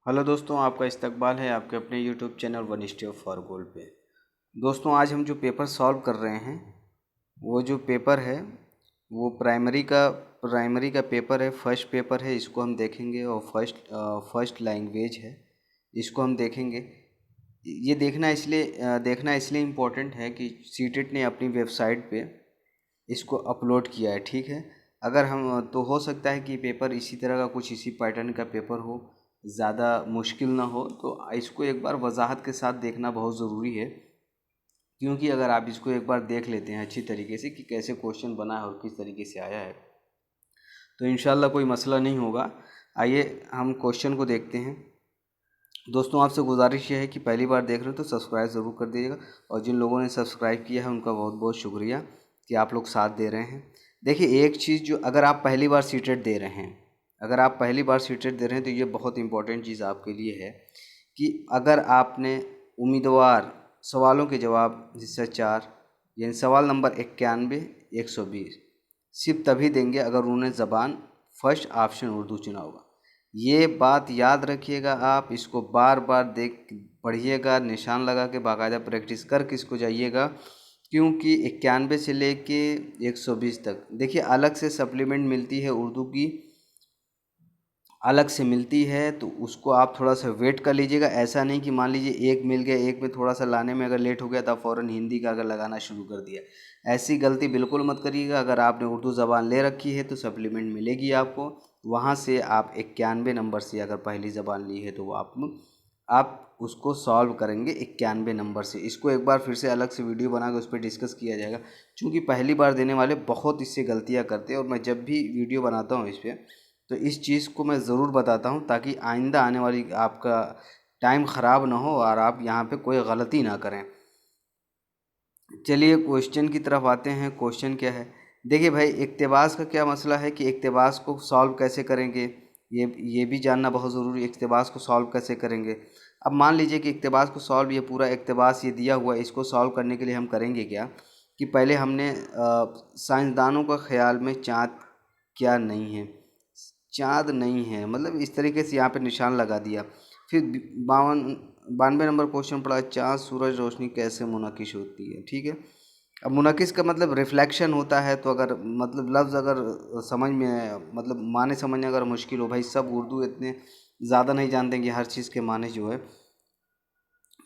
Hello दोस्तों, आपका इस्तकबाल है आपके अपने YouTube channel one step for goal पे। दोस्तों, आज हम जो पेपर सॉल्व कर रहे हैं वो जो पेपर है वो प्राइमरी का पेपर है। फर्स्ट पेपर है, इसको हम देखेंगे। और फर्स्ट लैंग्वेज है, इसको हम देखेंगे। ये देखना इसलिए इम्पोर्टेंट है कि सीटेट ने अपनी वेबसाइट पे इसको अपलोड किया है। ठीक है, अगर हम तो हो सकता है कि पेपर इसी तरह का कुछ इसी पैटर्न का पेपर हो, ज़्यादा मुश्किल ना हो, तो इसको एक बार वजाहत के साथ देखना बहुत ज़रूरी है। क्योंकि अगर आप इसको एक बार देख लेते हैं अच्छी तरीके से कि कैसे क्वेश्चन बना है और किस तरीके से आया है, तो इंशाल्लाह कोई मसला नहीं होगा। आइए हम क्वेश्चन को देखते हैं। दोस्तों, आपसे गुजारिश ये है कि पहली बार देख रहे हो तो सब्सक्राइब ज़रूर कर दीजिएगा, और जिन लोगों ने सब्सक्राइब किया है उनका बहुत बहुत शुक्रिया कि आप लोग साथ दे रहे हैं। देखिए, एक चीज़ जो अगर आप पहली बार सीटेट दे रहे हैं, तो ये बहुत इंपॉर्टेंट चीज़ आपके लिए है कि अगर आपने उम्मीदवार सवालों के जवाब हिस्सा 4 यानी सवाल नंबर 91 120 सिर्फ तभी देंगे अगर उन्होंने ज़बान फर्स्ट ऑप्शन उर्दू चुना होगा। ये बात याद रखिएगा, आप इसको बार बार देख पढ़िएगा, निशान लगा के बाकायदा प्रैक्टिस करके इसको जाइएगा। क्योंकि 91 से लेके 120 तक देखिए अलग से सप्लीमेंट मिलती है, उर्दू की अलग से मिलती है, तो उसको आप थोड़ा सा वेट कर लीजिएगा। ऐसा नहीं कि मान लीजिए एक मिल गया, एक में थोड़ा सा लाने में अगर लेट हो गया तो फ़ौरन हिंदी का अगर लगाना शुरू कर दिया। ऐसी गलती बिल्कुल मत करिएगा। अगर आपने उर्दू ज़बान ले रखी है तो सप्लीमेंट मिलेगी आपको, वहाँ से आप 91 नंबर से अगर पहली ज़बान ली है तो वो आप उसको सॉल्व करेंगे 91 नंबर से। इसको एक बार फिर से अलग से वीडियो बना के उस पर डिस्कस किया जाएगा, क्योंकि पहली बार देने वाले बहुत इससे गलतियाँ करते हैं। और मैं जब भी वीडियो बनाता हूँ इस पर, तो इस चीज़ को मैं ज़रूर बताता हूँ ताकि आइंदा आने वाली आपका टाइम ख़राब ना हो और आप यहाँ पे कोई गलती ना करें। चलिए क्वेश्चन की तरफ आते हैं। क्वेश्चन क्या है? देखिए भाई, इक्तबास का क्या मसला है कि इक्तबास को सॉल्व कैसे करेंगे, ये भी जानना बहुत ज़रूरी है। इक्तबास को सॉल्व कैसे करेंगे? अब मान लीजिए कि इक्तबास को सॉल्व, ये पूरा इक्तबास ये दिया हुआ है, इसको सॉल्व करने के लिए हम करेंगे क्या कि पहले हमने साइंसदानों का ख्याल में चाँद क्या नहीं है, चाँद नहीं है, मतलब इस तरीके से यहाँ पे निशान लगा दिया। फिर 92 नंबर क्वेश्चन पड़ा, चाँद सूरज रोशनी कैसे मुनकिश होती है। ठीक है, अब मुनकिस का मतलब रिफ्लेक्शन होता है। तो अगर मतलब लफ्ज़ अगर समझ में मतलब माने समझना अगर मुश्किल हो, भाई सब उर्दू इतने ज़्यादा नहीं जानते कि हर चीज़ के माने जो है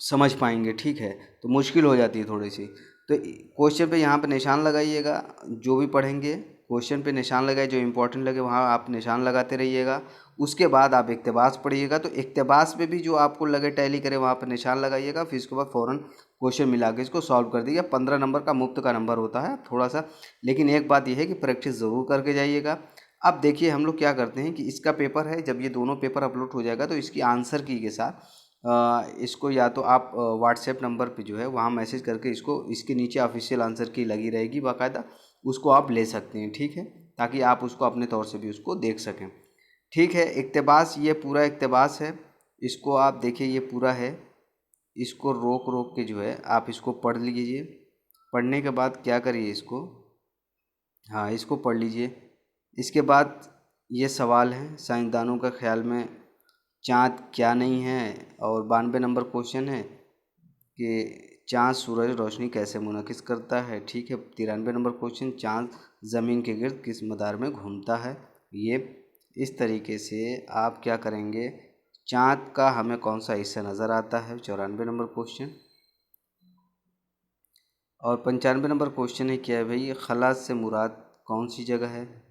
समझ पाएंगे। ठीक है, तो मुश्किल हो जाती है थोड़ी सी। तो क्वेश्चन पे यहाँ पे निशान लगाइएगा, जो भी पढ़ेंगे क्वेश्चन पे निशान लगाए, जो इंपॉर्टेंट लगे वहाँ आप निशान लगाते रहिएगा। उसके बाद आप इक्तबास पढ़िएगा, तो इक्तबास में भी जो आपको लगे टैली करे वहाँ पर निशान लगाइएगा। फिर उसके बाद फ़ौरन क्वेश्चन मिला के इसको सॉल्व कर दीजिए। 15 नंबर का मुफ्त का नंबर होता है थोड़ा सा, लेकिन एक बात यह है कि प्रैक्टिस ज़रूर करके जाइएगा। अब देखिए हम लोग क्या करते हैं कि इसका पेपर है, जब ये दोनों पेपर अपलोड हो जाएगा तो इसकी आंसर की के साथ इसको या तो आप व्हाट्सएप नंबर पे जो है वहाँ मैसेज करके इसको, इसके नीचे ऑफिशियल आंसर की लगी रहेगी बाकायदा, उसको आप ले सकते हैं। ठीक है, ताकि आप उसको अपने तौर से भी उसको देख सकें। ठीक है, इक्तबास, ये पूरा इक्तबास है, इसको आप देखिए, ये पूरा है। इसको रोक रोक के जो है आप इसको पढ़ लीजिए। पढ़ने के बाद क्या करिए, इसको, हाँ, इसको पढ़ लीजिए। इसके बाद ये सवाल है, साइंसदानों का ख्याल में चाँद क्या नहीं है, और 92 नंबर क्वेश्चन है कि चाँद सूरज रोशनी कैसे मुनकिस करता है। ठीक है, 93 नंबर क्वेश्चन, चाँद ज़मीन के गिर्द किस मदार में घूमता है। ये इस तरीके से आप क्या करेंगे, चाँद का हमें कौन सा हिस्सा नज़र आता है, 94 नंबर क्वेश्चन। और 95 नंबर क्वेश्चन है क्या है भाई, खला से मुराद कौन सी जगह है।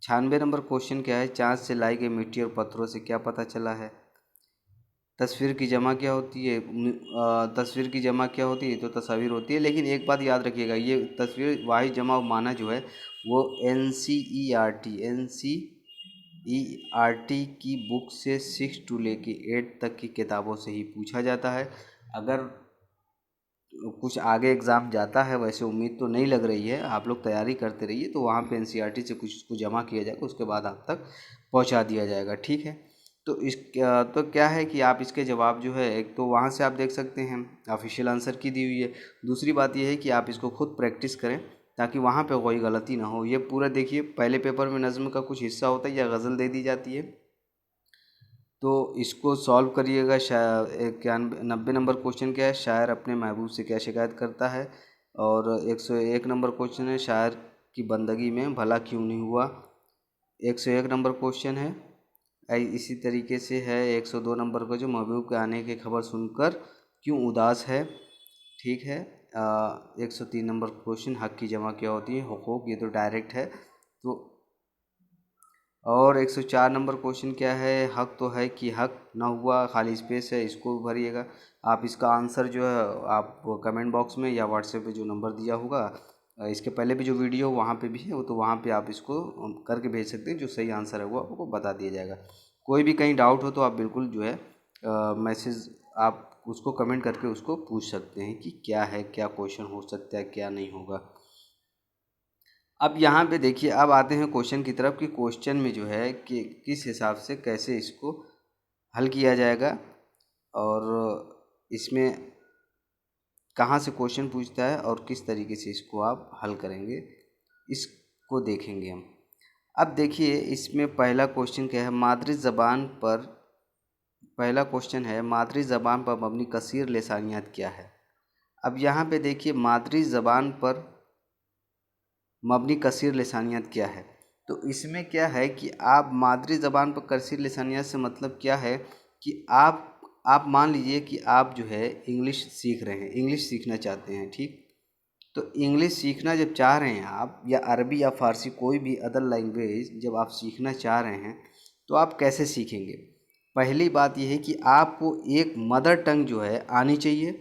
96 नंबर क्वेश्चन क्या है, चाँद से लाई गई मिट्टी और पत्थरों से क्या पता चला है। तस्वीर की जमा क्या होती है, तस्वीर की जमा क्या होती है, तो तस्वीर होती है। लेकिन एक बात याद रखिएगा, ये तस्वीर वाहिद जमा माना जो है वो NCERT की बुक से 6 to लेके 8 तक की किताबों से ही पूछा जाता है। अगर कुछ आगे एग्ज़ाम जाता है, वैसे उम्मीद तो नहीं लग रही है, आप लोग तैयारी करते रहिए, तो वहाँ पे NCERT से कुछ उसको जमा किया जाएगा, उसके बाद आप तक पहुँचा दिया जाएगा। ठीक है, तो तो क्या है कि आप इसके जवाब जो है, एक तो वहाँ से आप देख सकते हैं ऑफिशियल आंसर की दी हुई है। दूसरी बात यह है कि आप इसको खुद प्रैक्टिस करें ताकि वहाँ पे कोई गलती ना हो। ये पूरा देखिए, पहले पेपर में नज़्म का कुछ हिस्सा होता है या गज़ल दे दी जाती है, तो इसको सॉल्व करिएगा। शायर 91 नंबर क्वेश्चन क्या है, शायर अपने महबूब से क्या शिकायत करता है। और 101 नंबर क्वेश्चन है, शायर की बंदगी में भला क्यों नहीं हुआ। 101 नंबर क्वेश्चन है। इसी तरीके से है 102 नंबर का, जो महबूब के आने की खबर सुनकर क्यों उदास है। ठीक है। 103 नंबर क्वेश्चन, हक की जमा क्या होती है, हुकूक, ये तो डायरेक्ट है। तो और 104 नंबर क्वेश्चन क्या है, हक तो है कि हक ना हुआ, खाली स्पेस है, इसको भरिएगा। आप इसका आंसर जो है आप कमेंट बॉक्स में या व्हाट्सएप पे जो नंबर दिया होगा, इसके पहले भी जो वीडियो वहाँ पे भी है, वो तो वहाँ पे आप इसको करके भेज सकते हैं। जो सही आंसर है वो आपको बता दिया जाएगा। कोई भी कहीं डाउट हो तो आप बिल्कुल जो है मैसेज आप उसको कमेंट करके उसको पूछ सकते हैं कि क्या है, क्या क्वेश्चन हो सकता है, क्या नहीं होगा। अब यहाँ पे देखिए, अब आते हैं क्वेश्चन की तरफ कि क्वेश्चन में जो है कि किस हिसाब से कैसे इसको हल किया जाएगा और इसमें कहाँ से क्वेश्चन पूछता है और किस तरीके से इसको आप हल करेंगे, इसको देखेंगे हम। अब देखिए इसमें पहला क्वेश्चन क्या है, मादरी ज़बान पर, पहला क्वेश्चन है मादरी ज़बान पर मबनी कसीर लिसानियात क्या है। अब यहाँ पे देखिए मादरी ज़बान पर मबनी कसीर लिसानियत क्या है। तो इसमें क्या है कि आप मादरी ज़बान पर कसीर लिसानियत से मतलब क्या है कि आप मान लीजिए कि आप जो है इंग्लिश सीख रहे हैं, इंग्लिश सीखना चाहते हैं। ठीक, तो इंग्लिश सीखना जब चाह रहे हैं आप, या अरबी या फ़ारसी कोई भी अदर लैंग्वेज जब आप सीखना चाह रहे हैं, तो आप कैसे सीखेंगे। पहली बात यह है कि आपको एक मदर टंग जो है आनी चाहिए,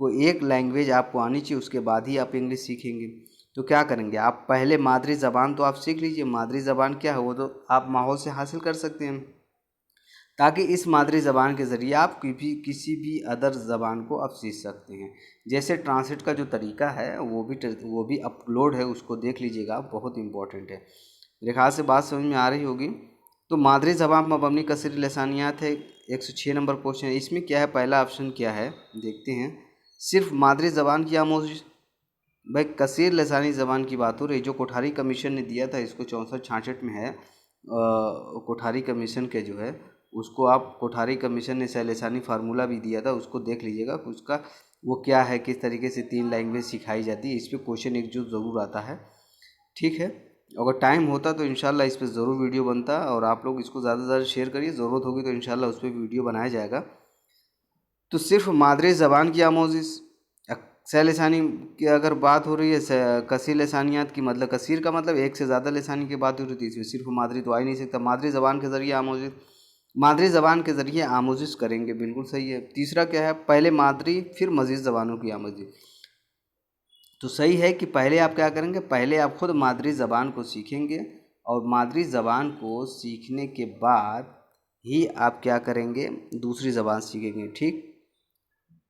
वो एक लैंग्वेज आपको आनी चाहिए, उसके बाद ही आप इंग्लिश सीखेंगे। तो क्या करेंगे आप, पहले मादरी ज़बान तो आप सीख लीजिए। मादरी ज़बान क्या है वो तो आप माहौल से हासिल कर सकते हैं, ताकि इस मादरी ज़बान के ज़रिए आप किसी भी अदर ज़बान को आप सीख सकते हैं। जैसे ट्रांसलेट का जो तरीका है वो भी अपलोड है, उसको देख लीजिएगा, बहुत इंपॉर्टेंट है। मेरे ख्याल से बात समझ में आ रही होगी। तो मादरी ज़बान पर मबनी कसीर लिसानियात है, 106 नंबर क्वेश्चन है। इसमें क्या है, पहला ऑप्शन क्या है देखते हैं, सिर्फ मादरी ज़बान की आमोज़। भाई कसीर लसानी ज़बान की बात हो रही, जो कोठारी कमीशन ने दिया था, इसको 64-66 में है। कोठारी कमीशन के जो है उसको आप, कोठारी कमीशन ने लसानी फार्मूला भी दिया था, उसको देख लीजिएगा उसका वो क्या है, किस तरीके से 3 लैंग्वेज सिखाई जाती है। इस पर क्वेश्चन एक जो ज़रूर आता है। ठीक है, अगर टाइम होता तो इंशाल्लाह इस पर ज़रूर वीडियो बनता, और आप लोग इसको ज़्यादा से ज़्यादा शेयर करिए, ज़रूरत होगी तो इंशाल्लाह उस पर वीडियो बनाया जाएगा। तो सिर्फ मादरी ज़बान की आमोज़िस, लसानी की अगर बात हो रही है, कसीर लसानियात की, मतलब कसीर का मतलब एक से ज़्यादा लसानी की बात हो रही थी, इसमें सिर्फ मादरी तो आ ही नहीं सकता। मादरी ज़बान के ज़रिए आमोज़िस, मादरी ज़बान के ज़रिए आमोज़िस करेंगे, बिल्कुल सही है। तीसरा क्या है, पहले मादरी फिर मज़ीद ज़बानों की आमोज़िस। तो सही है कि पहले आप क्या करेंगे, पहले आप खुद मादरी ज़बान को सीखेंगे, और मादरी ज़बान को सीखने के बाद ही आप क्या करेंगे, दूसरी ज़बान सीखेंगे। ठीक,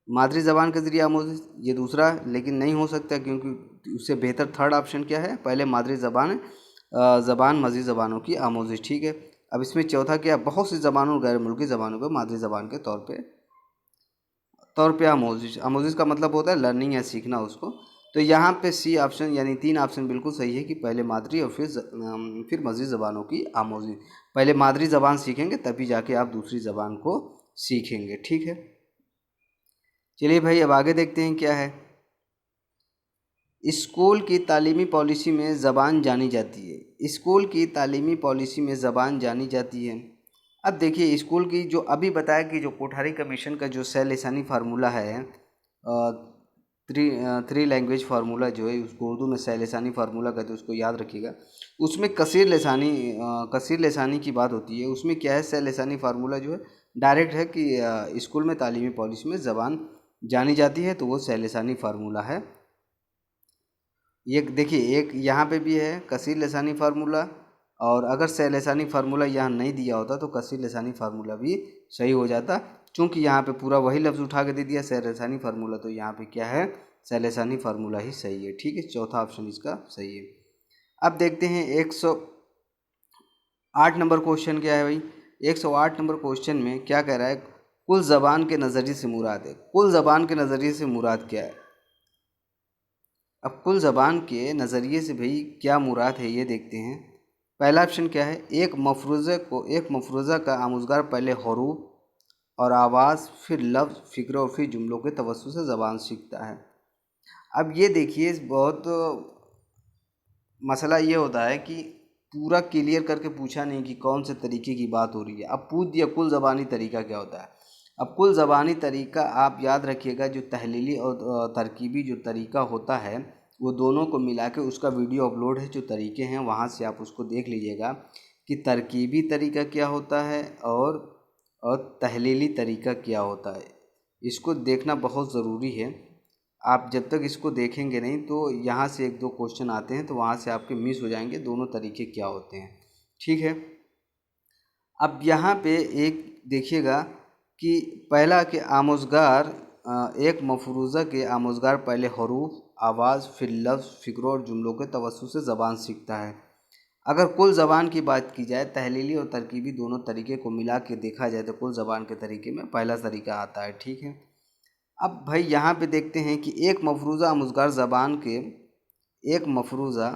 मादरी ज़बान के ज़रिए आमोज़िस ये दूसरा, लेकिन नहीं हो सकता, क्योंकि उससे बेहतर थर्ड ऑप्शन क्या है, पहले मादरी ज़बान मज़ीद ज़बानों की आमोज़िस। ठीक है, अब इसमें चौथा क्या, बहुत सी ज़बानों गैर मुल्की ज़बानों पर मादरी ज़बान के तौर पे आमोज़िस। आमोज़िस का मतलब होता है लर्निंग या सीखना उसको। तो यहाँ पे सी ऑप्शन यानी 3 ऑप्शन बिल्कुल सही है कि पहले मादरी और फिर मज़ीद ज़बानों की आमोज़िस। पहले मादरी ज़बान सीखेंगे तभी जाके आप दूसरी ज़बान को सीखेंगे। ठीक है, चलिए भाई अब आगे देखते हैं क्या है। स्कूल की तालीमी पॉलिसी में ज़बान जानी जाती है। स्कूल की तालीमी पॉलिसी में ज़बान जानी जाती है। अब देखिए स्कूल की जो अभी बताया कि जो कोठारी कमीशन का जो लिसानी फार्मूला है, थ्री लैंग्वेज फार्मूला जो है, उसको उर्दू में लिसानी फार्मूला कहते हैं, उसको याद रखिएगा। उसमें कसीर लिसानी की बात होती है। उसमें क्या है, लिसानी फार्मूला जो है डायरेक्ट है कि स्कूल में तालीमी पॉलिसी में ज़बान जानी जाती है, तो वो लिसानी फार्मूला है। ये देखिए एक यहाँ पे भी है कसीर लसानी फार्मूला, और अगर सह लसानी फार्मूला यहाँ नहीं दिया होता तो कसीर लसानी फार्मूला भी सही हो जाता। चूँकि यहाँ पे पूरा वही लफ्ज़ उठा के दे दिया सह लसानी फार्मूला, तो यहाँ पे क्या है, सह लसानी फार्मूला ही सही है। ठीक है, चौथा ऑप्शन इसका सही है। अब देखते हैं 108 नंबर क्वेश्चन क्या है भाई। 108 नंबर क्वेश्चन में क्या कह रहा है, कुल ज़बान के नज़रिए से मुराद है। कुल ज़बान के नज़रिए से मुराद क्या है। अब कुल ज़बान के नज़रिए से भाई क्या मुराद है ये देखते हैं। पहला ऑप्शन क्या है, एक मफरूज़ा का आमुज़गार पहले हरूफ और आवाज़, फिर लफ्ज़, फ़िक्र और फिर जुमलों के तवस्सुत से ज़बान सीखता है। अब ये देखिए बहुत मसला ये होता है कि पूरा क्लियर करके पूछा नहीं कि कौन से तरीके की बात हो रही है। अब पूछ दिया कुल ज़बानी तरीका क्या होता है। अब कुल ज़बानी तरीका आप याद रखिएगा, जो तहलीली और तरकीबी जो तरीका होता है वो दोनों को मिला के उसका वीडियो अपलोड है, जो तरीके हैं वहाँ से आप उसको देख लीजिएगा कि तरकीबी तरीका क्या होता है और तहलीली तरीका क्या होता है। इसको देखना बहुत ज़रूरी है। आप जब तक इसको देखेंगे नहीं तो यहाँ से एक दो क्वेश्चन आते हैं तो वहाँ से आपके मिस हो जाएंगे दोनों तरीके क्या होते हैं। ठीक है, अब यहाँ पे एक देखिएगा कि पहला कि आमुज़गार, एक मफरूज़ा के आमुज़गार पहले हरूफ, आवाज़, फिर लफ्ज़, फ़िक्र और जुमलों के तवस्सुत से ज़बान सीखता है। अगर कुल ज़बान की बात की जाए, तहलीली और तरकीबी दोनों तरीके को मिला के देखा जाए तो कुल ज़बान के तरीके में पहला तरीका आता है। ठीक है, अब भाई यहाँ पे देखते हैं कि एक मफरूज़ा आमुज़गार ज़बान के एक मफरूज़ा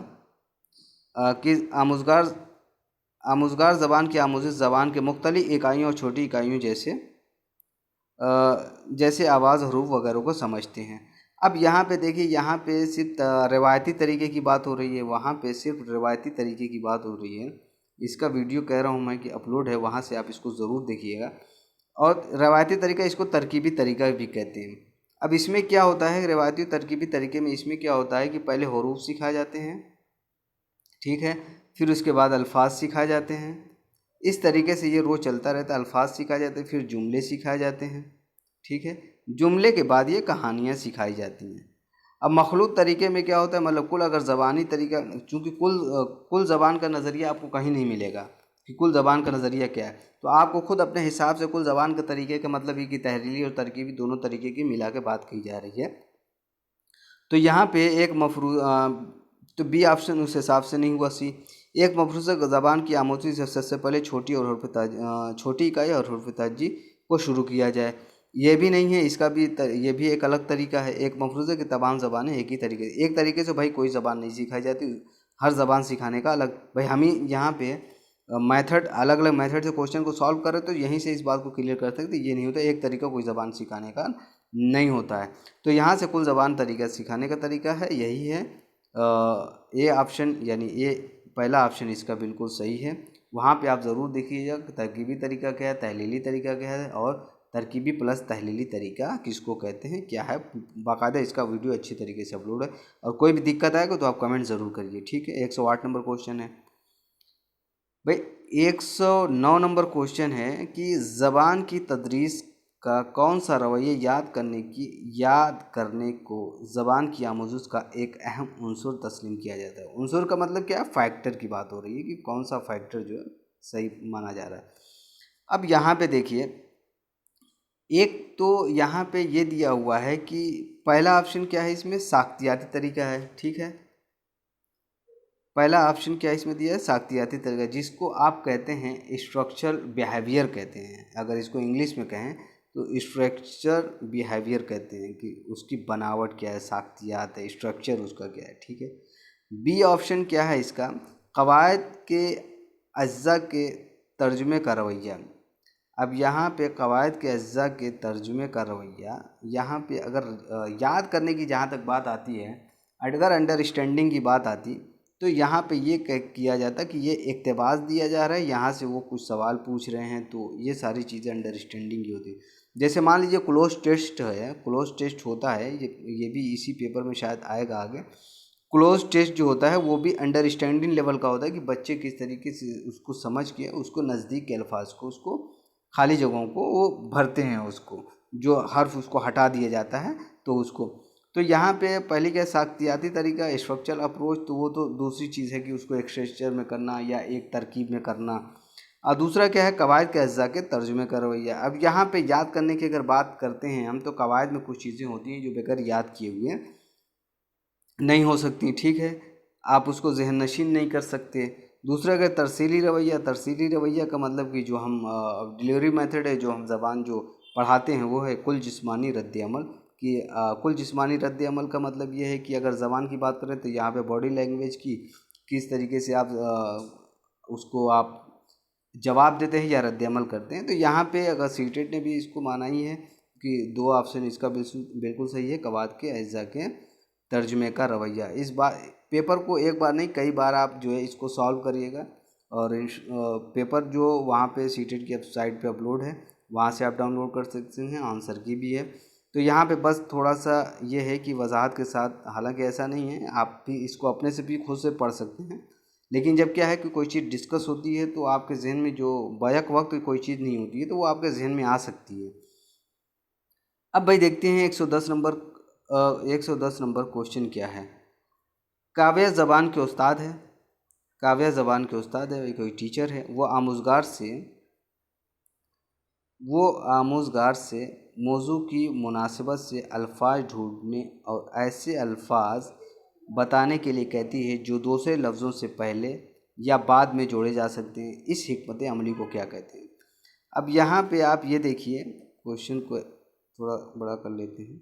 की आमुज़गार ज़बान की आमूज़ ज़बान के मुख्तलिफ़ इकाइयों और छोटी इकाइयों जैसे आवाज़, हरूफ वगैरह को समझते हैं। अब यहाँ पे देखिए, यहाँ पे सिर्फ रिवायती तरीके की बात हो रही है, वहाँ पे सिर्फ रिवायती तरीके की बात हो रही है। इसका वीडियो कह रहा हूँ मैं कि अपलोड है, वहाँ से आप इसको ज़रूर देखिएगा। और रिवायती तरीका, इसको तरकीबी तरीका भी कहते हैं। अब इसमें क्या होता है, रिवायती तरकीबी तरीके में इसमें क्या होता है कि पहले हरूफ सिखाए जाते हैं, ठीक है, फिर उसके बाद अल्फाज सिखाए जाते हैं। इस तरीके से ये रोज़ चलता रहता है। अल्फाज सिखाए जाते हैं, फिर जुमले सिखाए जाते हैं, ठीक है, जुमले के बाद ये कहानियाँ सिखाई जाती हैं। अब मखलूत तरीके में क्या होता है, मतलब कुल अगर ज़बानी तरीका, चूँकि कुल ज़बान का नज़रिया आपको कहीं नहीं मिलेगा कि कुल ज़बान का नज़रिया क्या है, तो आपको खुद अपने हिसाब से कुल ज़बान के तरीके का मतलब ये कि तहरीरी और तरकीबी दोनों तरीके की मिला के बात की जा रही है। तो यहाँ पे एक तो बी ऑप्शन उस हिसाब से नहीं हुआ। सी, एक मफरूज़ा ज़बान की आमोज़ी से सबसे पहले छोटी इकाई और हर्फ ताजी को शुरू किया जाए, ये भी नहीं है। इसका भी ये भी एक अलग तरीका है। एक मफरूज़े की तमाम ज़बानें एक ही तरीके, एक तरीके से भाई कोई ज़बान नहीं सिखाई जाती, हर ज़बान सिखाने का अलग। भाई हम ही यहाँ पे मेथड, अलग अलग मेथड से क्वेश्चन को सॉल्व करें तो यहीं से इस बात को क्लियर कर सकते, ये नहीं होता एक तरीका कोई ज़बान सिखाने का नहीं होता है। तो यहाँ से कुल ज़बान तरीका सिखाने का तरीका है, यही है। ए ऑप्शन यानी ए पहला ऑप्शन इसका बिल्कुल सही है। वहाँ पे आप ज़रूर देखिएगा तरकीबी तरीका क्या है, तहलीली तरीका क्या है और तरकीबी प्लस तहलीली तरीका किसको कहते हैं, क्या है। बाकायदा इसका वीडियो अच्छी तरीके से अपलोड है। और कोई भी दिक्कत आएगा तो आप कमेंट ज़रूर करिए। ठीक है, 108 नंबर क्वेश्चन है भाई। 109 नंबर क्वेश्चन है कि ज़बान की तदरीस का कौन सा रवैया याद करने को ज़बान की आमूज़ का एक अहम उन्सर तस्लीम किया जाता है। उन्सर का मतलब क्या है, फैक्टर की बात हो रही है कि कौन सा फैक्टर जो है सही माना जा रहा है। अब यहाँ पे देखिए, एक तो यहाँ पे ये दिया हुआ है कि पहला ऑप्शन क्या है, इसमें साख्तियाती तरीका है। ठीक है, पहला ऑप्शन क्या इसमें दिया है, साख्तियाती तरीका, जिसको आप कहते हैं स्ट्रक्चरल बिहेवियर कहते हैं। अगर इसको इंग्लिश में कहें तो स्ट्रक्चर बिहेवियर कहते हैं कि उसकी बनावट क्या है, साख्तियात है, स्ट्रक्चर उसका क्या है। ठीक है, बी ऑप्शन क्या है इसका, कवायद के अज्जा के तर्जुमे का रवैया। अब यहाँ पे कवायद के अज्जा के तर्जुमे का रवैया, यहाँ पे अगर याद करने की जहाँ तक बात आती है, अगर अंडरस्टैंडिंग की बात आती तो यहाँ पे ये किया जाता कि ये इक़्तिबास दिया जा रहा है, यहाँ से वो कुछ सवाल पूछ रहे हैं, तो ये सारी चीज़ें अंडरस्टैंडिंग की होती है। जैसे मान लीजिए क्लोज टेस्ट है, क्लोज टेस्ट होता है, ये भी इसी पेपर में शायद आएगा आगे। क्लोज टेस्ट जो होता है वो भी अंडरस्टैंडिंग लेवल का होता है कि बच्चे किस तरीके से उसको समझ के उसको नज़दीक के अल्फाज को, उसको खाली जगहों को वो भरते हैं, उसको जो हर्फ उसको हटा दिया जाता है तो उसको। तो यहाँ पे पहले क्या साख्तियाती तरीका, स्ट्रक्चरल अप्रोच, तो वो तो दूसरी चीज़ है कि उसको एक स्ट्रक्चर में करना या एक तरकीब में करना। और दूसरा क्या है, कवायद के अज्जा के तर्जुमे का रवैया। अब यहाँ पे याद करने की अगर बात करते हैं हम, तो कवायद में कुछ चीज़ें होती हैं जो बगैर याद किए हुए नहीं हो सकती। ठीक है, आप उसको जहन नशीन नहीं कर सकते। दूसरा अगर तरसीली रवैया का मतलब कि जो हम डिलीवरी मेथड है, जो हम ज़बान जो पढ़ाते हैं वो है कुल जिस्मानी रद्द अमल कि कुल जिस्मानी रद्द अमल का मतलब ये है कि अगर ज़बान की बात करें तो यहाँ पे बॉडी लैंग्वेज की किस तरीके से आप उसको आप जवाब देते हैं या रद्द अमल करते हैं। तो यहाँ पे अगर सीटेट ने भी इसको माना ही है कि 2 ऑप्शन इसका बिल्कुल सही है, कवात के अज्जा के तर्जुमे का रवैया। इस बार पेपर को एक बार नहीं कई बार आप जो है इसको सॉल्व करिएगा, और पेपर जो वहाँ पे सीटेट की वेबसाइट पे अपलोड है, वहाँ से आप डाउनलोड कर सकते हैं, आंसर की भी है। तो यहाँ पे बस थोड़ा सा ये है कि वजाहत के साथ, हालांकि ऐसा नहीं है, आप भी इसको अपने से भी खुद से पढ़ सकते हैं, लेकिन जब क्या है कि कोई चीज़ डिस्कस होती है तो आपके जहन में जो बैक वक्त कोई चीज़ नहीं होती है तो वो आपके जहन में आ सकती है। अब भाई देखते हैं 110 नंबर क्वेश्चन क्या है। काव्य ज़बान के उस्ताद है, काव्य ज़बान के उस्ताद है, कोई टीचर है, वो आमोज़गार से मौजू की मुनासिबत से अल्फाज ढूंढने और ऐसे अल्फाज बताने के लिए कहती है जो दूसरे लफ्ज़ों से पहले या बाद में जोड़े जा सकते हैं। इस हिकमत अमली को क्या कहते हैं। अब यहाँ पे आप ये देखिए, क्वेश्चन को थोड़ा बड़ा कर लेते हैं।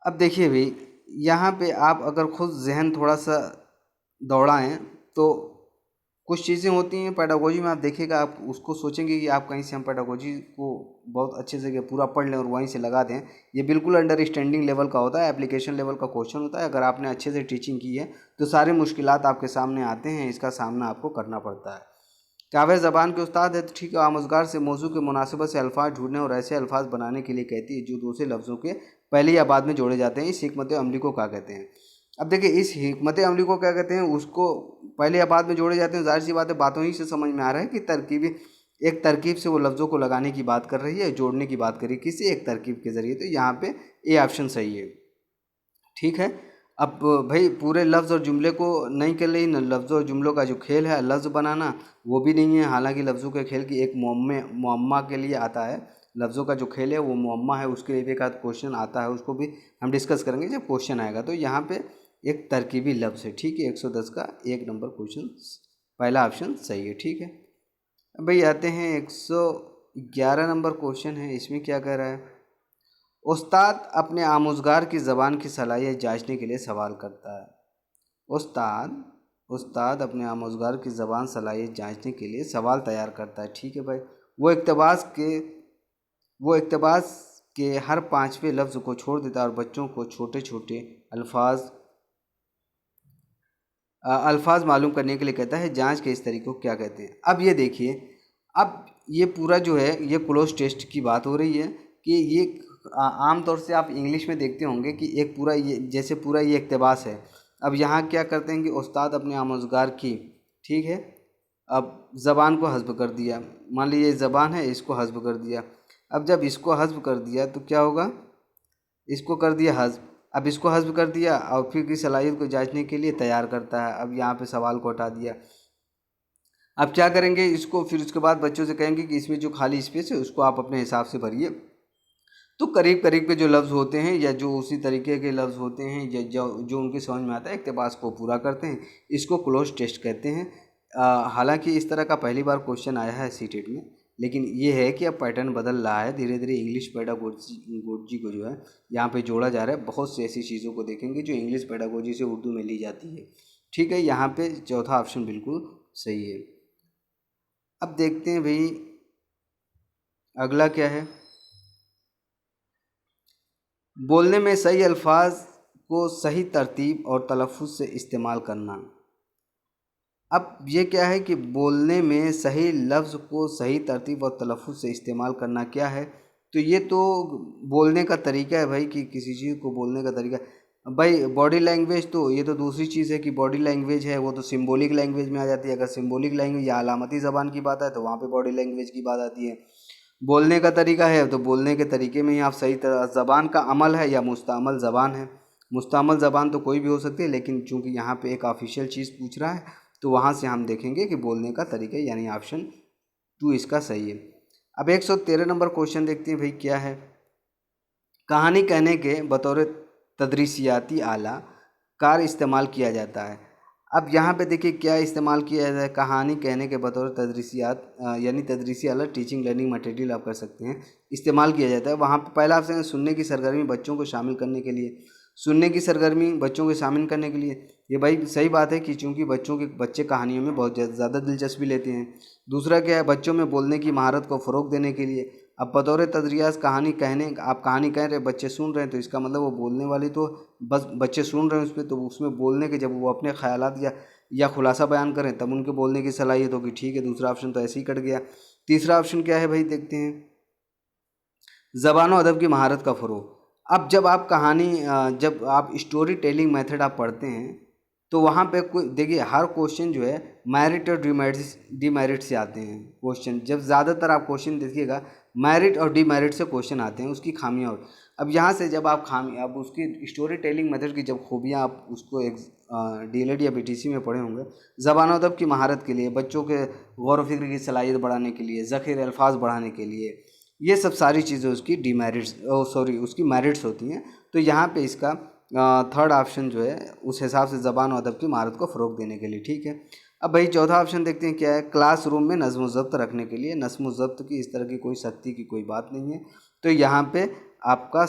अब देखिए भाई, यहाँ पे आप अगर खुद जहन थोड़ा सा दौड़ाएं तो कुछ चीज़ें होती हैं पेडागोजी में, आप देखिएगा, आप उसको सोचेंगे कि आप कहीं से हम पेडागोजी को बहुत अच्छे से पूरा पढ़ लें और वहीं से लगा दें। ये बिल्कुल अंडरस्टैंडिंग लेवल का होता है, एप्लीकेशन लेवल का क्वेश्चन होता है। अगर आपने अच्छे से टीचिंग की है तो सारी मुश्किलात आपके सामने आते हैं, इसका सामना आपको करना पड़ता है। काव्य ज़बान के उस्ताद है तो ठीक है, आमोज़गार से मौजू के मुनासिबत से अल्फाज ढूंढने और ऐसे अल्फाज बनाने के लिए कहती है जो दूसरे लफ्ज़ों के पहले या बाद में जोड़े जाते हैं। इस हिकमत अमली को क्या कहते हैं। अब देखिए, इस हिकमत अमली को क्या कहते हैं, उसको पहले या बाद में जोड़े जाते हैं। जाहिर सी बात है, बातों ही से समझ में आ रहा है कि एक तरकीब से वो लफ्ज़ों को लगाने की बात कर रही है, जोड़ने की बात कर रही है किसी एक तरकीब के ज़रिए। तो यहाँ पे ए ऑप्शन सही है, ठीक है। अब भाई पूरे लफ्ज़ और जुमले को नहीं कर रही, न लफ्ज़ और जुमलों का जो खेल है लफ्ज़ बनाना, वो भी नहीं है। हालांकि लफ्ज़ों के खेल की एक मुअम्मा के लिए आता है, लफ्ज़ों का जो खेल है वो मुअम्मा है, उसके लिए भी एक आध क्वेश्चन आता है, उसको भी हम डिस्कस करेंगे जब क्वेश्चन आएगा। तो यहाँ पे एक तरकीबी लफ्ज़ है, ठीक है। 110 का 1 नंबर क्वेश्चन पहला ऑप्शन सही है, ठीक है। अब भाई आते हैं 111 नंबर क्वेश्चन है, इसमें क्या कह रहा है। उस्ताद अपने आमोज़गार की ज़बान की सलाहियत जांचने के लिए सवाल करता है। उस्ताद उस्ताद अपने आमोज़गार की ज़बान सलाहियत जांचने के लिए सवाल तैयार करता है, ठीक है भाई। वो इक़्तिबास के वो इक़्तिबास के हर 5वें लफ्ज़ को छोड़ देता है और बच्चों को छोटे छोटे अल्फाज मालूम करने के लिए कहता है। जांच के इस तरीक़े को क्या कहते हैं। अब ये देखिए, अब ये पूरा जो है ये क्लोज टेस्ट की बात हो रही है कि ये आम तौर से आप इंग्लिश में देखते होंगे कि एक पूरा ये जैसे पूरा ये इक़्तिबास है। अब यहाँ क्या करते हैं कि उस्ताद अपने आमोज़गार की, ठीक है, अब ज़बान को हज़्फ़ कर दिया। मान लीजिए ज़बान है, इसको हज़्फ़ कर दिया। अब जब इसको हज़्फ़ कर दिया तो क्या होगा, इसको कर दिया हज़्फ़। अब इसको हज़्फ़ कर दिया और फिर की सलाहियत को जांचने के लिए तैयार करता है। अब यहाँ पे सवाल को हटा दिया। अब क्या करेंगे इसको, फिर उसके बाद बच्चों से कहेंगे कि इसमें जो खाली स्पेस है उसको आप अपने हिसाब से भरिए। तो करीब करीब के जो लफ्ज़ होते हैं या जो उसी तरीके के लफ्ज़ होते हैं या जो उनकी समझ में आता है, इक़्तिबास को पूरा करते हैं। इसको क्लोज टेस्ट कहते हैं। हालांकि इस तरह का पहली बार क्वेश्चन आया है सीटेट में, लेकिन ये है कि अब पैटर्न बदल रहा है धीरे धीरे। इंग्लिश पेडागोजी को जो है यहाँ पे जोड़ा जा रहा है। बहुत सी ऐसी चीज़ों को देखेंगे जो इंग्लिश पेडागोजी से उर्दू में ली जाती है, ठीक है। यहाँ पे चौथा ऑप्शन बिल्कुल सही है। अब देखते हैं भाई अगला क्या है। बोलने में सही अल्फाज को सही तरतीब और तलफ़ुज़ से इस्तेमाल करना। अब ये क्या है कि बोलने में सही लफ्ज़ को सही तरतीब और तलफ़ुज़ से इस्तेमाल करना क्या है। तो ये तो बोलने का तरीका है भाई, कि किसी चीज़ को बोलने का तरीका। भाई बॉडी लैंग्वेज तो ये तो दूसरी चीज़ है कि बॉडी लैंग्वेज है वो तो सिंबॉलिक लैंग्वेज में आ जाती है। अगर सिंबॉलिक लैंग्वेज या अलामती ज़बान की बात है तो वहाँ पे बॉडी लैंग्वेज की बात आती है। बोलने का तरीका है तो बोलने के तरीके में ही आप सही तरह, ज़बान का अमल है या मुस्तअमल ज़बान है। मुस्तअमल ज़बान तो कोई भी हो सकती है, लेकिन चूंकि यहाँ पे एक ऑफिशियल चीज़ पूछ रहा है तो वहाँ से हम देखेंगे कि बोलने का तरीका, यानी ऑप्शन 2 इसका सही है। अब 113 नंबर क्वेश्चन देखते हैं भाई क्या है। कहानी कहने के बतौर तदरीसियाती आला कार इस्तेमाल किया जाता है। अब यहाँ पे देखिए क्या इस्तेमाल किया जाता है। कहानी कहने के बतौर तदरीसियात यानी तदरीसी आला, टीचिंग लर्निंग मटेरियल आप कर सकते हैं, इस्तेमाल किया जाता है। वहाँ पे पहला ऑप्शन है सुनने की सरगर्मी बच्चों को शामिल करने के लिए। सुनने की सरगर्मी बच्चों को शामिल करने के लिए, ये भाई सही बात है कि चूँकि बच्चे कहानियों में बहुत ज़्यादा दिलचस्पी लेते हैं। दूसरा क्या है, बच्चों में बोलने की महारत को फ़रोग़ देने के लिए। अब बतौर तदरियास आप कहानी कह रहे हैं, बच्चे सुन रहे हैं, तो इसका मतलब वो बोलने वाली तो बस बच्चे सुन रहे हैं उसमें, तो उसमें बोलने के जब वो अपने ख़यालात या खुलासा बयान करें तब उनके बोलने की सलाहियत होगी। ठीक है, दूसरा ऑप्शन तो ऐसे ही कट गया। तीसरा ऑप्शन क्या है भाई, देखते हैं, ज़बान व अदब की महारत का फ़रोग़। अब जब आप स्टोरी टेलिंग मेथड आप पढ़ते हैं तो वहाँ पे कोई देखिए, हर क्वेश्चन जो है मेरिट और डीमेरिट से आते हैं क्वेश्चन। जब ज़्यादातर आप क्वेश्चन देखिएगा मेरिट और डीमेरिट से क्वेश्चन आते हैं, उसकी खामियाँ। और अब यहाँ से जब अब उसकी स्टोरी टेलिंग मेथड की जब खूबियाँ आप उसको एक डीएलएड या बीटीसी में पढ़े होंगे, ज़बान व अदब की महारत के लिए, बच्चों के गौर व फिक्र की सलाहियत बढ़ाने के लिए, ज़ख़ीरे अल्फाज बढ़ाने के लिए, ये सब सारी चीज़ें उसकी मेरिट्स होती हैं। तो यहाँ पे इसका थर्ड ऑप्शन जो है उस हिसाब से ज़बान व अदब की महारत को फ़रोग़ देने के लिए। ठीक है, अब भाई चौथा ऑप्शन देखते हैं क्या है, क्लासरूम में नज़्म व ज़ब्त रखने के लिए। नज़्म व ज़ब्त की इस तरह की कोई सख्ती की कोई बात नहीं है, तो यहाँ पे आपका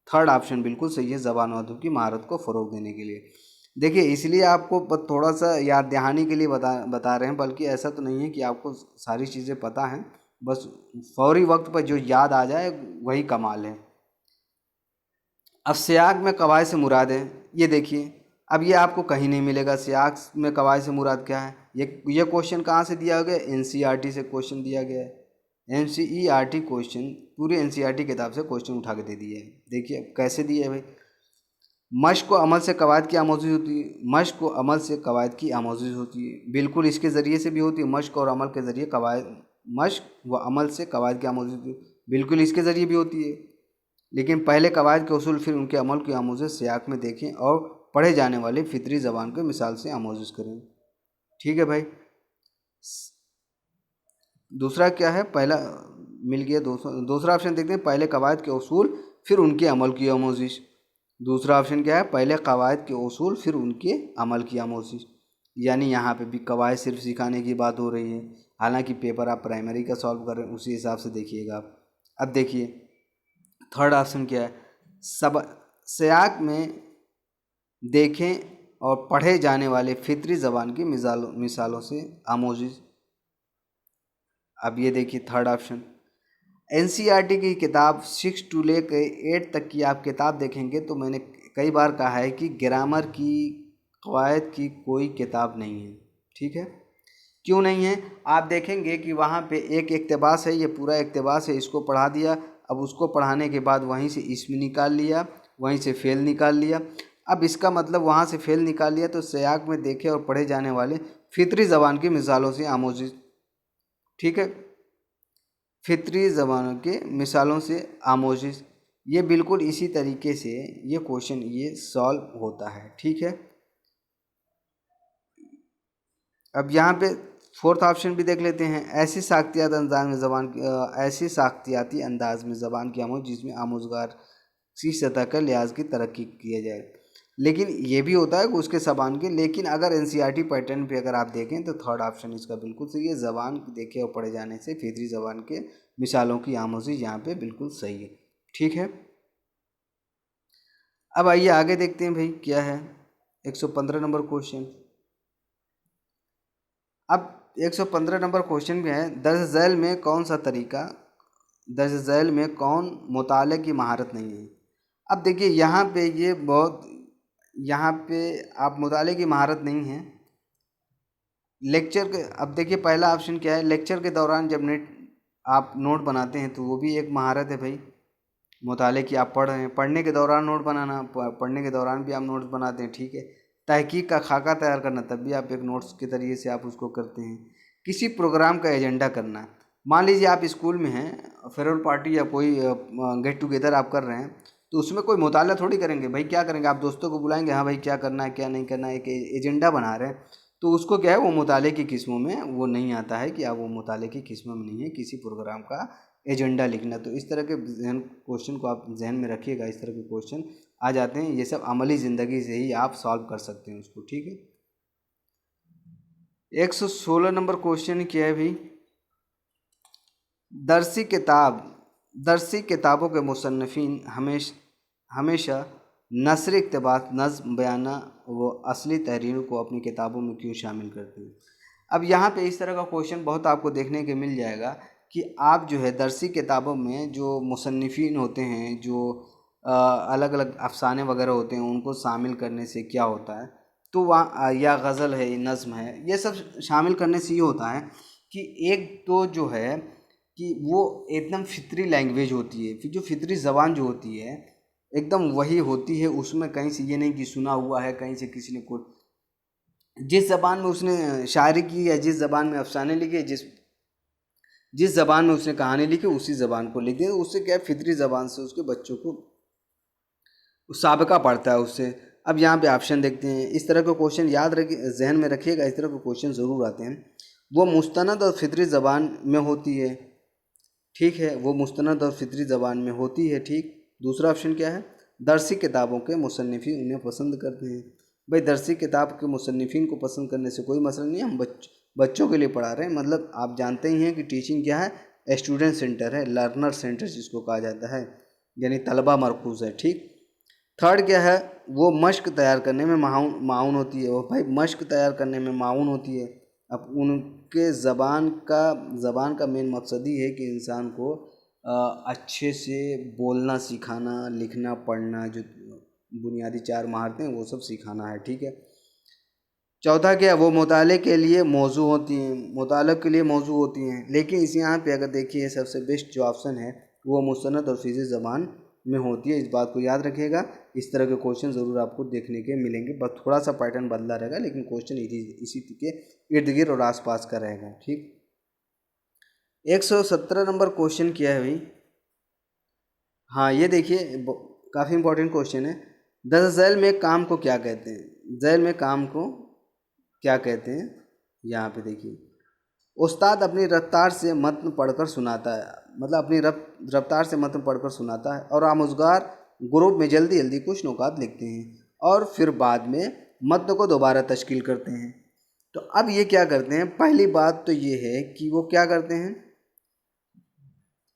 थर्ड ऑप्शन बिल्कुल सही है, ज़बान व अदब की महारत को फ़रोग़ देने के लिए। देखिए, इसलिए आपको थोड़ा सा याद दहानी के लिए बता रहे हैं, बल्कि ऐसा तो नहीं है कि आपको सारी चीज़ें पता हैं, बस फौरी वक्त पर जो याद आ जाए वही कमाल है। अब सियाक में कवायद से मुराद है, ये देखिए, अब ये आपको कहीं नहीं मिलेगा। सियाक में कवायद से मुराद क्या है, ये क्वेश्चन कहाँ से दिया गया, एनसीईआरटी से क्वेश्चन दिया गया है। एनसीईआरटी क्वेश्चन, पूरी एनसीईआरटी किताब से क्वेश्चन उठा के दे दिए है। देखिए अब कैसे दिए है भाई, मश्क व अमल से कवायद की आमोज़ी होती है। मश्क व अमल से कवायद की आमोज़ी होती है, बिल्कुल इसके ज़रिए से भी होती है। मश्क और अमल के ज़रिए मश्क व अमल से कवायद की आमोज़ी होती है, बिल्कुल इसके ज़रिए भी होती है। लेकिन पहले कवायद के उसूल फिर उनके अमल की आमोज़ सियाक में देखें और पढ़े जाने वाले फितरी ज़बान को मिसाल से आमोज़ करें। ठीक है भाई, दूसरा क्या है, पहला मिल गया। दूसरा ऑप्शन देखते हैं, पहले कवायद के उसूल फिर उनके अमल की आमोज़िश। दूसरा ऑप्शन क्या है, पहले कवायद के उसूल फिर उनके अमल की आमोज़िश। यानी यहाँ पे भी कवायद सिर्फ सिखाने की बात हो रही है, हालांकि पेपर आप प्राइमरी का सॉल्व कर रहे हैं, उसी हिसाब से देखिएगा आप। अब देखिए थर्ड ऑप्शन क्या है, सब सियाक में देखें और पढ़े जाने वाले फितरी ज़बान की मिसालों से आमोज़िश। अब ये देखिए थर्ड ऑप्शन, एनसीईआरटी की किताब 6 to लेकर 8 तक की आप किताब देखेंगे तो मैंने कई बार कहा है कि ग्रामर की कवायद की कोई किताब नहीं है। ठीक है, क्यों नहीं है, आप देखेंगे कि वहाँ पे एक इक्तबास है, ये पूरा इक्तबास है, इसको पढ़ा दिया। अब उसको पढ़ाने के बाद वहीं से इसमें निकाल लिया, वहीं से फेल निकाल लिया। अब इसका मतलब वहाँ से फेल निकाल लिया तो सियाक में देखे और पढ़े जाने वाले फितरी ज़बान की मिसालों से आमोज़िश। ठीक है, फितरी ज़बानों के मिसालों से आमोज़िश, ये बिल्कुल इसी तरीके से ये क्वेश्चन ये सॉल्व होता है। ठीक है, अब यहाँ पे फोर्थ ऑप्शन भी देख लेते हैं, ऐसी साख्तियाती अंदाज में ज़बान की आमोज़ जिसमें आमोज़गार सी सतह का लिहाज की तरक्की किया जाए। लेकिन ये भी होता है कि उसके ज़बान के, लेकिन अगर एनसीईआरटी पैटर्न पे अगर आप देखें तो थर्ड ऑप्शन इसका बिल्कुल सही है, ज़बान देखे और पढ़े जाने से फितरी ज़बान के मिसालों की आमोज़ी यहाँ पे बिल्कुल सही है। ठीक है, अब आइए आगे देखते हैं भाई क्या है 115 नंबर क्वेश्चन। अब 115 नंबर क्वेश्चन में है, दर्ज झैल में कौन सा तरीका, दर्ज झैल में कौन मुताले की महारत नहीं है। अब देखिए यहाँ पे आप मुताले की महारत नहीं है लेक्चर के। अब देखिए पहला ऑप्शन क्या है, लेक्चर के दौरान जब आप नोट बनाते हैं तो वो भी एक महारत है भाई, मुताले की आप पढ़ रहे हैं, पढ़ने के दौरान नोट बनाना, पढ़ने के दौरान भी आप नोट्स बनाते हैं। ठीक है, तहकीक का खाका तैयार करना, तब भी आप एक नोट्स के ज़रिए से आप उसको करते हैं। किसी प्रोग्राम का एजेंडा करना, मान लीजिए आप स्कूल में हैं, फेयरवेल पार्टी या कोई गेट टुगेदर आप कर रहे हैं, तो उसमें कोई मुताला थोड़ी करेंगे भाई, क्या करेंगे आप दोस्तों को बुलाएंगे, हाँ भाई क्या करना है क्या नहीं करना है, एक एजेंडा बना रहे हैं, तो उसको क्या है वो मुताले की किस्मों में वो नहीं आता है कि आप वो मुताले की किस्मों में नहीं है किसी प्रोग्राम का एजेंडा लिखना। तो इस तरह के जहन क्वेश्चन को आप जहन में रखिएगा, इस तरह के क्वेश्चन आ जाते हैं, ये सब अमली ज़िंदगी से ही आप सॉल्व कर सकते हैं उसको। ठीक है, 116 नंबर क्वेश्चन क्या है भाई, दरसी किताबों के मुसन्निफीन हमेशा नस्र इक़्तिबास नज़्म बयाना वो असली तहरीरों को अपनी किताबों में क्यों शामिल करते हैं। अब यहाँ पे इस तरह का क्वेश्चन बहुत आपको देखने के मिल जाएगा कि आप जो है दरसी किताबों में जो मुसन्निफ़ीन होते हैं, जो अलग अलग अफ़साने वगैरह होते हैं, उनको शामिल करने से क्या होता है, तो वहाँ या गज़ल है, नज़्म है, ये सब शामिल करने से ये होता है कि एक तो जो है कि वो एकदम फितरी लैंग्वेज होती है, फिर जो फितरी ज़बान जो होती है एकदम वही होती है, उसमें कहीं से ये नहीं कि सुना हुआ है, कहीं से किसी ने कोई जिस ज़बान में उसने शायरी की या जिस ज़बान में अफसाने लिखे, जिस ज़बान में उसने कहानी लिखी उसी ज़बान को लिख दिया। उससे क्या है, फितरी ज़बान से उसके बच्चों को साबका पड़ता है उससे। अब यहाँ पे ऑप्शन देखते हैं, इस तरह के क्वेश्चन याद रखिए, जहन में रखिएगा, इस तरह के क्वेश्चन ज़रूर आते हैं। वो मुस्तनद और फितरी ज़बान में होती है, ठीक है, वो मुस्तनद और फितरी ज़बान में होती है, ठीक। दूसरा ऑप्शन क्या है, दरसी किताबों के मुसन्निफ़ीन उन्हें पसंद करते हैं। भाई दरसी किताब के मुसन्निफ़ीन को पसंद करने से कोई मसला नहीं है, हम बच्चों के लिए पढ़ा रहे हैं, मतलब आप जानते ही हैं कि टीचिंग क्या है, स्टूडेंट सेंटर है, लर्नर सेंटर जिसको कहा जाता है, यानी तलबा मरकूज़ है, ठीक। थर्ड क्या है, वो मश्क तैयार करने में माउन होती है। वो भाई मश्क तैयार करने में माउन होती है। अब उनके ज़बान का मेन मकसद ही है कि इंसान को अच्छे से बोलना सिखाना, लिखना पढ़ना, जो बुनियादी 4 महारतें हैं वो सब सिखाना है, ठीक है। चौथा क्या है, वो मुताले के लिए मौजू होती हैं, मुताले के लिए मौजू होती हैं। लेकिन इस यहाँ पे अगर देखिए सबसे बेस्ट जो ऑप्शन है वो मुसन्नद और फिज़ी ज़बान में होती है। इस बात को याद रखिएगा, इस तरह के क्वेश्चन ज़रूर आपको देखने के मिलेंगे, बस थोड़ा सा पैटर्न बदला रहेगा, लेकिन क्वेश्चन इसी के इर्द गिर्द और आसपास का रहेगा, ठीक। 117 नंबर क्वेश्चन क्या है भाई, हाँ ये देखिए काफ़ी इंपॉर्टेंट क्वेश्चन है। दरअसल झैल में काम को क्या कहते हैं, झैल में काम को क्या कहते हैं। यहाँ पे देखिए, उस्ताद अपनी रफ्तार से मतन पढ़कर सुनाता है, मतलब अपनी रफ्तार से मतन पढ़कर सुनाता है, और आमुज़गार ग्रुप में जल्दी जल्दी कुछ नुकात लिखते हैं और फिर बाद में मतन को दोबारा तश्कील करते हैं। तो अब ये क्या करते हैं, पहली बात तो ये है कि वो क्या करते हैं,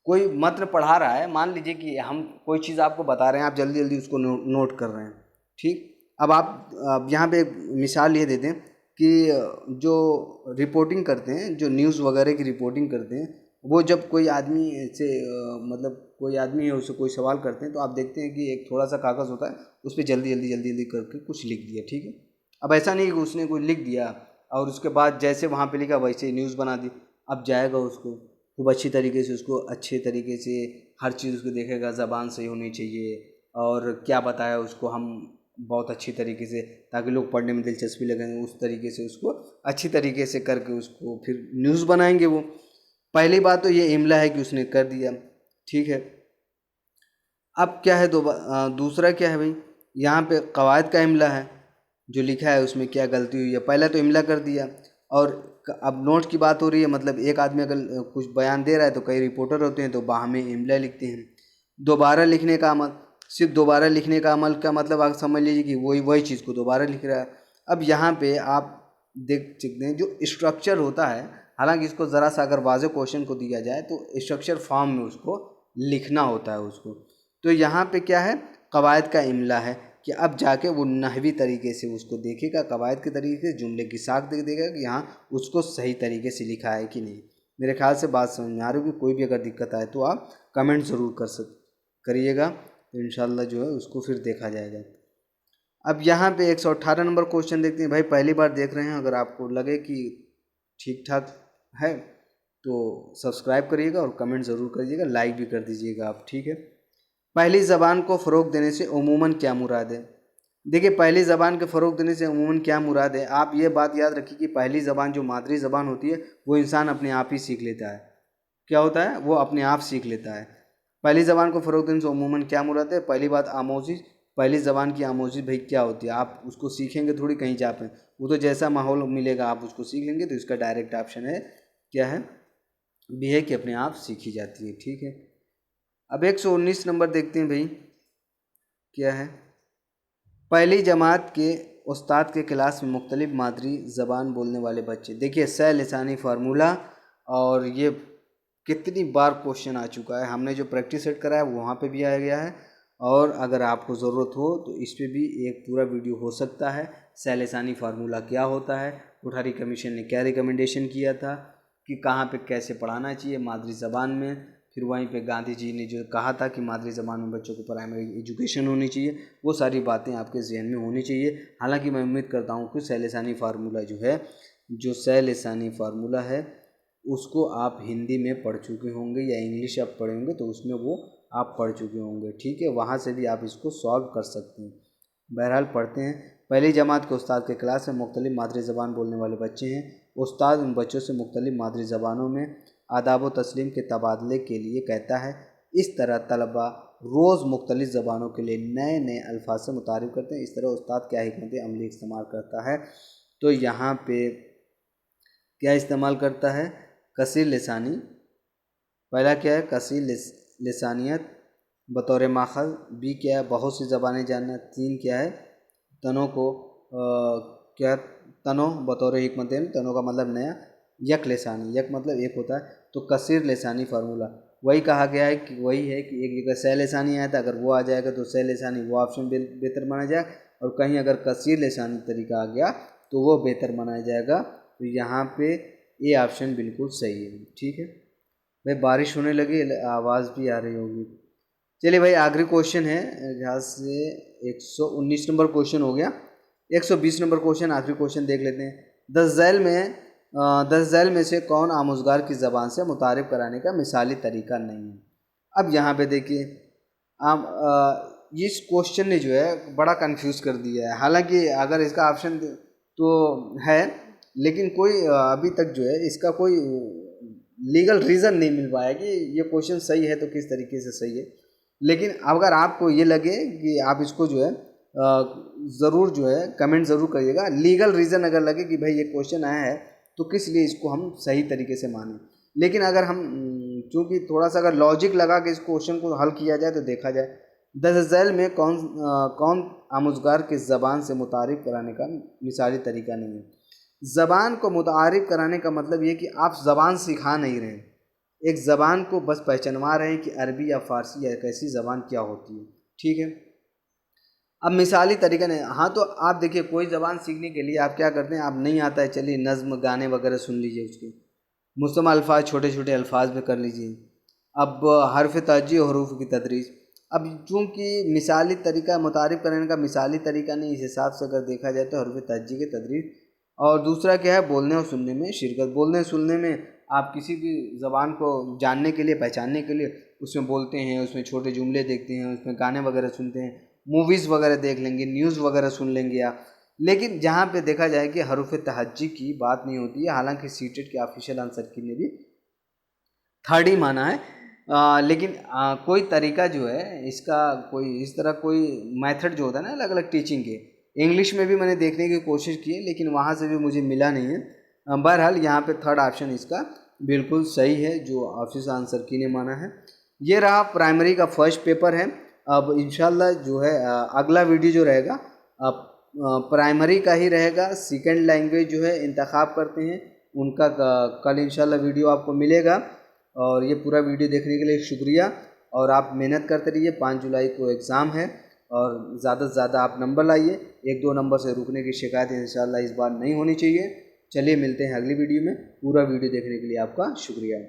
कोई मतन पढ़ा रहा है, मान लीजिए कि हम कोई चीज़ आपको बता रहे हैं, आप जल्दी जल्दी उसको नोट कर रहे हैं, ठीक। अब यहाँ पे एक मिसाल ये देते हैं कि जो रिपोर्टिंग करते हैं, जो न्यूज़ वगैरह की रिपोर्टिंग करते हैं, वो जब कोई आदमी से मतलब कोई आदमी है उससे कोई सवाल करते हैं, तो आप देखते हैं कि एक थोड़ा सा कागज़ होता है, उस पर जल्दी जल्दी जल्दी जल्दी करके कुछ लिख दिया, ठीक है। अब ऐसा नहीं कि उसने कोई लिख दिया और उसके बाद जैसे वहाँ पे लिखा वैसे ही न्यूज़ बना दी। अब जाएगा उसको खूब अच्छी तरीके से, उसको अच्छे तरीके से हर चीज़ उसको देखेगा, ज़बान सही होनी चाहिए, और क्या बताया उसको हम बहुत अच्छी तरीके से, ताकि लोग पढ़ने में दिलचस्पी लगेंगे, उस तरीके से उसको अच्छी तरीके से करके उसको फिर न्यूज़ बनाएंगे वो। पहली बात तो ये इमला है कि उसने कर दिया, ठीक है। अब क्या है, दूसरा क्या है भाई, यहाँ पे कवायद का इमला है, जो लिखा है उसमें क्या गलती हुई है। पहले तो इमला कर दिया, और अब नोट की बात हो रही है, मतलब एक आदमी अगर कुछ बयान दे रहा है तो कई रिपोर्टर होते हैं तो बाहमी इमला लिखते हैं। दोबारा लिखने का अमल, सिर्फ दोबारा लिखने का अमल का मतलब आप समझ लीजिए कि वही चीज़ को दोबारा लिख रहा है। अब यहाँ पे आप देख सकते हैं जो स्ट्रक्चर होता है, हालांकि इसको ज़रा सा अगर वाज़ेह क्वेश्चन को दिया जाए तो स्ट्रक्चर फॉर्म में उसको लिखना होता है उसको। तो यहाँ पे क्या है, कवायद का इमला है कि अब जाके वो नहवी तरीके से उसको देखेगा, कवायद के तरीके से जुमले की साख देखेगा कि हाँ उसको सही तरीके से लिखा है कि नहीं। मेरे ख्याल से बात समझ में आ रही होगी। कोई भी अगर दिक्कत आए तो आप कमेंट ज़रूर करिएगा, तो इंशाल्लाह जो है उसको फिर देखा जाएगा। अब यहाँ पे 118 नंबर क्वेश्चन देखते हैं। भाई पहली बार देख रहे हैं, अगर आपको लगे कि ठीक ठाक है तो सब्सक्राइब करिएगा और कमेंट ज़रूर करिएगा, लाइक भी कर दीजिएगा आप, ठीक है। पहली ज़बान को फ़रोग़ देने से उमूमन क्या मुराद है। देखिए पहली ज़बान के फ़रोग़ देने से उमूमन क्या मुराद है, आप ये बात याद रखिए कि पहली ज़बान जो मादरी ज़बान होती है वो इंसान अपने आप ही सीख लेता है। क्या होता है, वो अपने आप सीख लेता है। पहली ज़बान को फ़रोग़ देने से उमूमन क्या मुराद है, पहली बात आमोज़ी, पहली ज़बान की आमोज़ी भाई क्या होती है, आप उसको सीखेंगे थोड़ी कहीं जा पे, वो तो जैसा माहौल मिलेगा आप उसको सीख लेंगे। तो इसका डायरेक्ट ऑप्शन है क्या है, बी है कि अपने आप सीखी जाती है, ठीक है। अब 119 नंबर देखते हैं भाई क्या है, पहली जमात के उस्ताद के क्लास में मुख्तलिफ मादरी ज़बान बोलने वाले बच्चे। देखिए सह लिसानी फार्मूला, और ये कितनी बार क्वेश्चन आ चुका है, हमने जो प्रैक्टिस सेट करा है वहाँ पे भी आया गया है, और अगर आपको ज़रूरत हो तो इस पे भी एक पूरा वीडियो हो सकता है। सेल लसानी फार्मूला क्या होता है, कोठारी कमीशन ने क्या रिकमेंडेशन किया था कि कहाँ पे कैसे पढ़ाना चाहिए मादरी ज़बान में, फिर वहीं पे गांधी जी ने जो कहा था कि मादरी ज़बान में बच्चों को प्राइमरी एजुकेशन होनी चाहिए, वो सारी बातें आपके जहन में होनी चाहिए। हालांकि मैं उम्मीद करता हूँ कि सेल लसानी फार्मूला जो है, जो सेल लसानी फार्मूला है उसको आप हिंदी में पढ़ चुके होंगे या इंग्लिश आप पढ़े होंगे तो उसमें वो आप पढ़ चुके होंगे, ठीक है। वहाँ से भी आप इसको सॉल्व कर सकते हैं। बहरहाल पढ़ते हैं। पहली जमात के उस्ताद के क्लास में मुख्तलिफ मादरी ज़बान बोलने वाले बच्चे हैं। उस्ताद उन बच्चों से मुख्तलिफ मादरी ज़बानों में आदाब व तस्लीम के तबादले के लिए कहता है। इस तरह तलबा रोज़ मुख्तलिफ ज़बानों के लिए नए नए अल्फाज से मुतारिफ़ करते हैं। इस तरह उस्ताद क्या हिकमत अमली इस्तेमाल करता है, तो यहाँ पे क्या इस्तेमाल करता है, कसीर लिसानी। पहला क्या है, कसीर लिसानियत बतौर माखज़। बी क्या है, बहुत सी ज़बानें जानना। 3 क्या है, तनों को क्या, तनों बतौर हिकमत तनों का मतलब नया। यक लिसानी, यक मतलब एक होता है, तो कसीर लिसानी फार्मूला वही कहा गया है कि वही है कि एक जगह सै लिसानी आया था, अगर वो आ जाएगा तो सै लिसानी वो ऑप्शन बेहतर माना जाए, और कहीं अगर कसीर लिसानी तरीका आ गया तो वो बेहतर माना जाएगा। तो यहाँ पे ये ऑप्शन बिल्कुल सही है, ठीक है भाई। बारिश होने लगी, आवाज़ भी आ रही होगी। चलिए भाई, आखिरी क्वेश्चन है यहाँ से। 119 नंबर क्वेश्चन हो गया। 120 नंबर क्वेश्चन, आखिरी क्वेश्चन देख लेते हैं। 10 झैल में से कौन आमुज़गार की ज़बान से मुतारिफ़ कराने का मिसाली तरीका नहीं है। अब यहाँ पे देखिए, इस क्वेश्चन ने जो है बड़ा कंफ्यूज कर दिया है। हालांकि अगर इसका ऑप्शन तो है, लेकिन कोई अभी तक जो है इसका कोई लीगल रीज़न नहीं मिल पाया कि ये क्वेश्चन सही है तो किस तरीके से सही है। लेकिन अगर आपको ये लगे कि आप इसको जो है ज़रूर जो है कमेंट ज़रूर करिएगा। लीगल रीज़न अगर लगे कि भाई ये क्वेश्चन आया है तो किस लिए इसको हम सही तरीके से मानें। लेकिन अगर हम चूँकि थोड़ा सा अगर लॉजिक लगा के इस क्वेश्चन को हल किया जाए तो देखा जाए, 10 झैल में कौन आमुज़गार की ज़बान से मुतारिफ़ कराने का मिसाली तरीका नहीं है। ज़बान को मुतारिफ़ कराने का मतलब ये कि आप ज़बान सिखा नहीं रहे हैं, एक ज़बान को बस पहचानवा रहे हैं कि अरबी या फ़ारसी या कैसी ज़बान क्या होती है, ठीक है। अब मिसाली तरीका नहीं, हाँ तो आप देखिए कोई ज़बान सीखने के लिए आप क्या करते हैं, आप नहीं आता है चलिए नज़्म गाने वगैरह सुन लीजिए, उसके मुस्तमा अल्फाज छोटे छोटे अल्फाज में कर लीजिए। अब हर्फ तर्जी और हरूफ की तदरीज, अब चूँकि मिसाली तरीका मुतारिफ़ करने का मिसाली तरीका नहीं, इस हिसाब से अगर देखा जाए तो हर्फ तर्जी की तदरीज। और दूसरा क्या है, बोलने और सुनने में शिरकत। बोलने सुनने में आप किसी भी ज़बान को जानने के लिए, पहचानने के लिए उसमें बोलते हैं, उसमें छोटे जुमले देखते हैं, उसमें गाने वगैरह सुनते हैं, मूवीज़ वगैरह देख लेंगे, न्यूज़ वगैरह सुन लेंगे आप। लेकिन जहाँ पे देखा जाए कि हरूफ तहज्जी की बात नहीं होती है, हालांकि सीटेट के ऑफिशियल आंसर की ने भी थर्ड ही माना है। लेकिन कोई तरीका जो है इसका, कोई इस तरह कोई मेथड जो होता है ना अलग अलग टीचिंग के, इंग्लिश में भी मैंने देखने की कोशिश की है लेकिन वहाँ से भी मुझे मिला नहीं है। बहरहाल यहाँ पे थर्ड ऑप्शन इसका बिल्कुल सही है जो ऑफिस आंसर की ने माना है। ये रहा प्राइमरी का फर्स्ट पेपर है। अब इंशाल्लाह जो है अगला वीडियो जो रहेगा अब प्राइमरी का ही रहेगा। सेकेंड लैंग्वेज जो है इंतखाब करते हैं उनका कल इंशाल्लाह वीडियो आपको मिलेगा। और ये पूरा वीडियो देखने के लिए शुक्रिया, और आप मेहनत करते रहिए। 5 जुलाई को एग्ज़ाम है और ज़्यादा से ज़्यादा आप नंबर लाइए। 1-2 नंबर से रुकने की शिकायत इंशाल्लाह इस बार नहीं होनी चाहिए। चलिए मिलते हैं अगली वीडियो में। पूरा वीडियो देखने के लिए आपका शुक्रिया।